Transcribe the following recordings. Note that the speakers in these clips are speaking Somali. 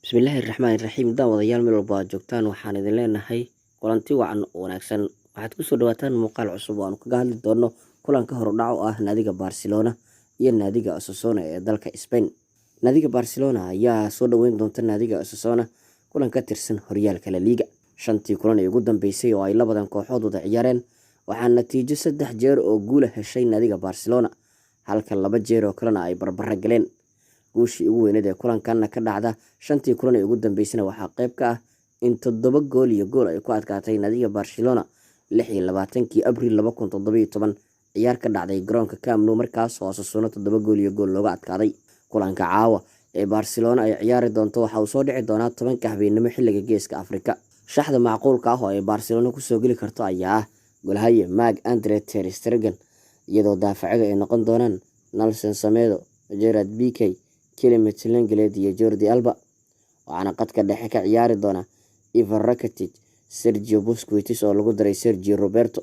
Bismillahirrahmanirrahiim. Daawadayaal meel walba aad joogtaan waxaan idin leenahay kulanti wacan oo wanaagsan. Waxaad ku soo dhawaataan muuqaal cusub oo aan kaga hadli doono kulanka hordhac u ah naadiga Barcelona iyo naadiga Osasuna ee dalka Spain. Naadiga Barcelona ayaa soo dhaweyn doonta naadiga Osasuna kulan ka tirsan horyaalka La Liga. Shantii kulan ee ugu dambeysay oo ay labadan kooxood wada ciyaareen waxaa natiijo 3 jeer oo guul heshay naadiga Barcelona, halka 2 jeer oo kalena ay barbaro galeen. guushii ugu weyneed ee kulankanna ka dhacda shantii kulan ee ugu dambeysana waxaa qayb ka ah in 7 gool iyo gool ay ku adkaatay naadiga Barcelona 26 Abriil 2017 ciyaar ka dhacday garoonka Camp Nou, markaas oo Osasuna 7 gool iyo gool looga adkaaday. Kulanka caawa ee Barcelona ay ciyaari doonto waxa uu soo dhici doonaa 10 habeenimo xilliga Geeska Afrika. Shaxda macquulka ah oo ay Barcelona ku soo geli karto ayaa ah golhaye Marc-Andre ter Stegen, iyadoo daafacyadu ay noqon doonaan Nelson Semedo, Gerard Piqué, Clement Lenglet iyo Jordi Alba. waxaana qadka dhexe ka ciyaari doona Ivan Rakitic, Sergio Busquets oo lagu daray Sergio Roberto.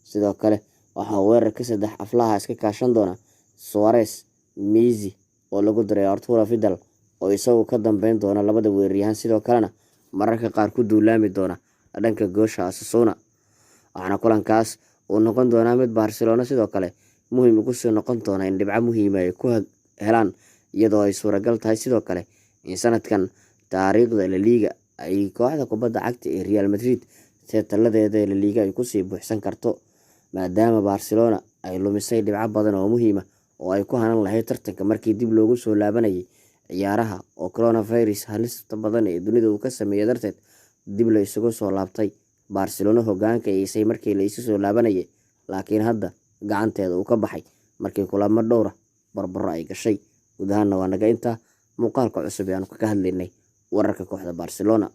Sidoo kale waxaa weerarka saddex aflaha iska kaashan doona Suarez, Messi oo lagu daray Arturo Vidal oo isagu ka dambeyn doona labada weeraryahan, sidoo kalena mararka qaar ku duulaami doona dhanka goosha Osasuna. waxaana kulankaas uu noqon doonaa mid Barcelona sidoo kale muhiim ugu soo noqon doona in dhibco muhiim ay ku helaan, iyadoo ay suuragal tahay sidoo kale in sanadkan taariikhda La Liga ay kooxda kubadda cagta ee Real Madrid taladeeda La Liga ay kusii buuxsan karto, maadaama Barcelona ay lumisay dhibco badan oo muhiim ah oo ay ku hanan lahayd tartanka markii dib loogu soo laabanayay ciyaaraha oo coronavirus halista badan ee dunida uu ka sameeyay darteed dib la isugu soo laabtay. Barcelona hoggaanka aysay markii la isu soo laabanayay, laakiin hadda gacanteeda uu ka baxay markii kulamo dhowr ah barbaro ay gashay. guud ahaanna waa naga intaa muuqaalka cusub ee aan kaga hadlaynay wararka kooxda Barcelona.